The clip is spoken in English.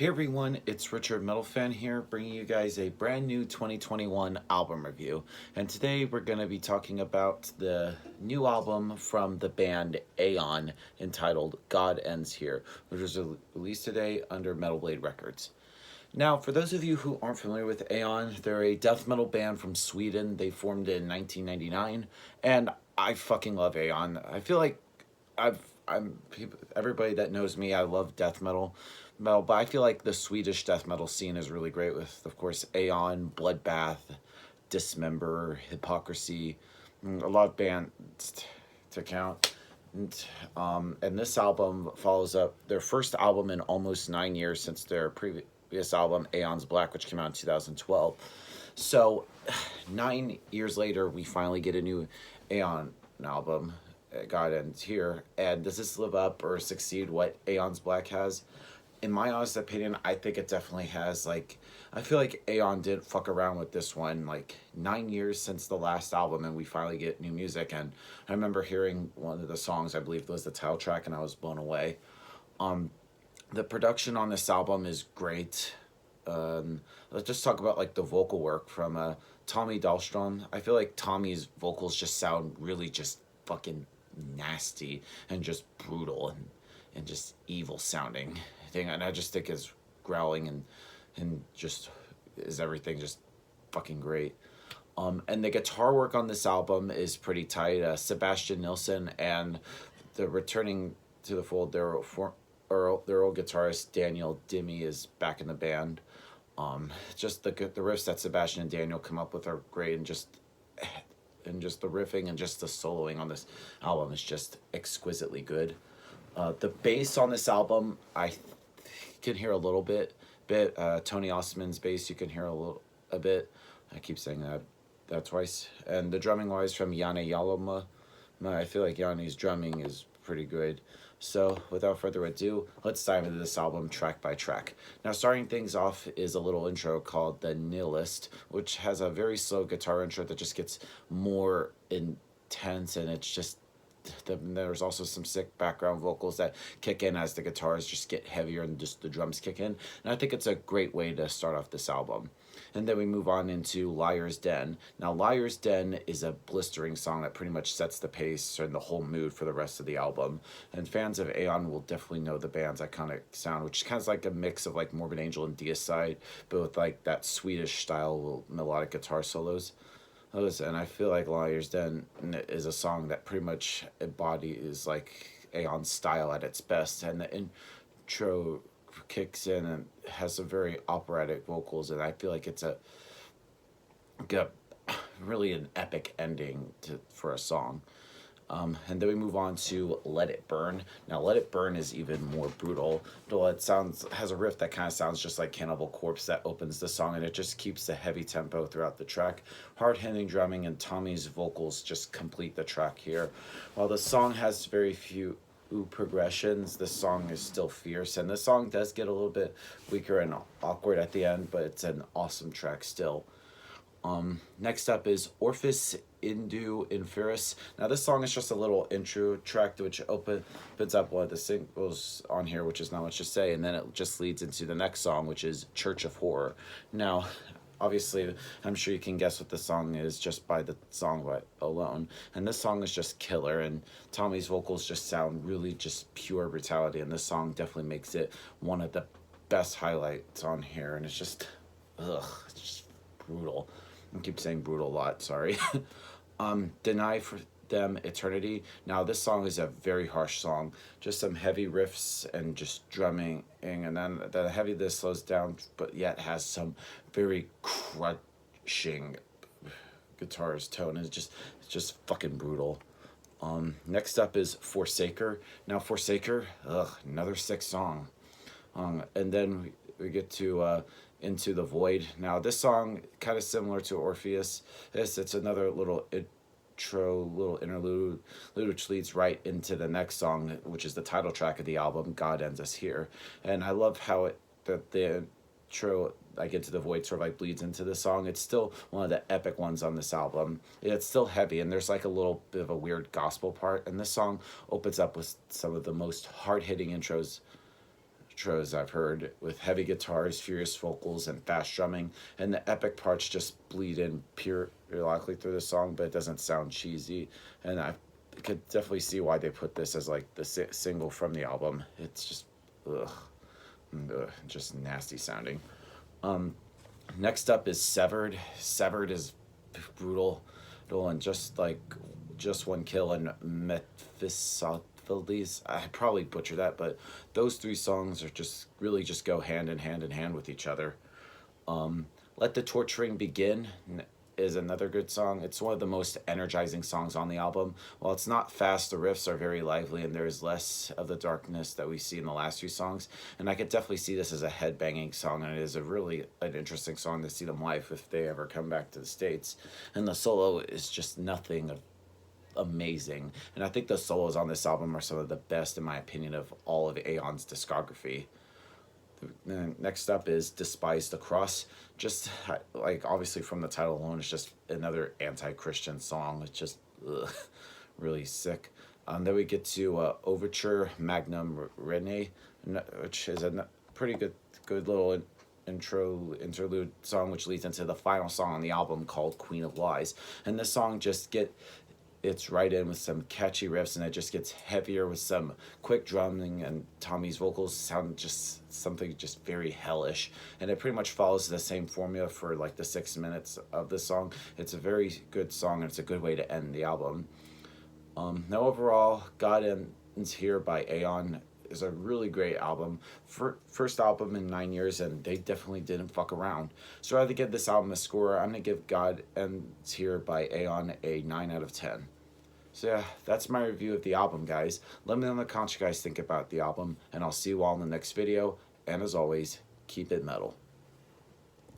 Hey everyone, it's Richard Metalfan here, bringing you guys a brand new 2021 album review. And today we're going to be talking about the new album from the band Aeon entitled God Ends Here, which was released today under Metal Blade Records. Now, for those of you who aren't familiar with Aeon, they're a death metal band from Sweden. They formed in 1999, and I fucking love Aeon. I feel like everybody that knows me, I love death metal, but I feel like the Swedish death metal scene is really great with, of course, Aeon, Bloodbath, Dismember, Hypocrisy, a lot of bands to count. And this album follows up their first album in almost 9 years since their previous album, Aeon's Black, which came out in 2012. So 9 years later, we finally get a new Aeon album, God Ends Here. And does this live up or succeed what Aeon's Black has? In my honest opinion, I think it definitely has. I feel like Aeon didn't fuck around with this one. 9 years since the last album, and we finally get new music. And I remember hearing one of the songs, I believe it was the title track, and I was blown away. The production on this album is great. Let's just talk about the vocal work from Tommy Dahlstrom. I feel like Tommy's vocals just sound really just fucking nasty and just brutal and just evil sounding thing, and I just think his growling and just is everything just fucking great. And the guitar work on this album is pretty tight. Sebastian Nilsson and the returning to the fold, their old guitarist Daniel Dimmy is back in the band. Just the riffs that Sebastian and Daniel come up with are great, and just the riffing and just the soloing on this album is just exquisitely good. The bass on this album, I can hear a little bit. Tony Osmond's bass, you can hear a bit. I keep saying that twice. And the drumming wise from Janne Jaloma, I feel like Janne's drumming is pretty good. So without further ado, let's dive into this album track by track. Now, starting things off is a little intro called The Nihilist, which has a very slow guitar intro that just gets more intense, and it's just there's also some sick background vocals that kick in as the guitars just get heavier and just the drums kick in. And I think it's a great way to start off this album. And then we move on into Liar's Den. Now, Liar's Den is a blistering song that pretty much sets the pace and the whole mood for the rest of the album. And fans of Aeon will definitely know the band's iconic sound, which is kind of like a mix of Morbid Angel and Deicide, but with that Swedish style melodic guitar solos. And I feel like Liar's Den is a song that pretty much embodies Aeon's style at its best, and the intro kicks in and has some very operatic vocals, and I feel like it's really an epic ending for a song. And then we move on to Let It Burn. Now, Let It Burn is even more brutal. It has a riff that kind of sounds just like Cannibal Corpse that opens the song, and it just keeps the heavy tempo throughout the track. Hard-hitting drumming and Tommy's vocals just complete the track here. While the song has very few progressions, the song is still fierce, and the song does get a little bit weaker and awkward at the end, but it's an awesome track still. Next up is Orifice Indu Inferioris. Now, this song is just a little intro track which opens up one of the singles on here, which is Not Much to Say, and then it just leads into the next song, which is Church of Horror. Now, obviously, I'm sure you can guess what the song is just by the song alone, and this song is just killer, and Tommy's vocals just sound really just pure brutality, and this song definitely makes it one of the best highlights on here, and it's just brutal. I keep saying brutal a lot, sorry. Deny for Them Eternity. Now, this song is a very harsh song. Just some heavy riffs and just drumming, and then the heaviness slows down, but yet has some very crushing guitar's tone. It's just fucking brutal. Next up is Forsaker. Now, Forsaker, another sick song. And then we get to Into the Void. Now, this song, kind of similar to Orpheus, it's another little interlude, which leads right into the next song, which is the title track of the album, God Ends Us Here. And I love how the intro, Into the Void, sort of bleeds into the song. It's still one of the epic ones on this album. It's still heavy, and there's a little bit of a weird gospel part, and this song opens up with some of the most hard-hitting intros intros I've heard, with heavy guitars, furious vocals, and fast drumming, and the epic parts just bleed in periodically through the song, but it doesn't sound cheesy. And I could definitely see why they put this as like the single from the album. It's just just nasty sounding. Next up is Severed. Severed is brutal, and just one kill and Mephistopheles. I probably butchered that, but those three songs are just really just go hand in hand with each other. Let the Torturing Begin is another good song. It's one of the most energizing songs on the album. While it's not fast, the riffs are very lively, and there is less of the darkness that we see in the last few songs. And I could definitely see this as a headbanging song, and it is an interesting song to see them live if they ever come back to the States. And the solo is just nothing of amazing. And I think the solos on this album are some of the best, in my opinion, of all of Aeon's discography. Next up is Despise the Cross. Just like obviously from the title alone, it's just another anti-Christian song. It's just really sick. Then we get to Overture Magnum Rene, which is a pretty good little interlude song, which leads into the final song on the album called Queen of Lies. And this song it's right in with some catchy riffs, and it just gets heavier with some quick drumming, and Tommy's vocals sound just something just very hellish, and it pretty much follows the same formula for like the 6 minutes of the song. It's a very good song, and it's a good way to end the album. Now overall, God Ends Here by Aeon is a really great album. First album in 9 years, and they definitely didn't fuck around. So rather than give this album a score, I'm going to give God Ends Here by Aeon a 9 out of 10. So yeah, that's my review of the album, guys. Let me know in the comments what you guys think about the album, and I'll see you all in the next video. And as always, keep it metal.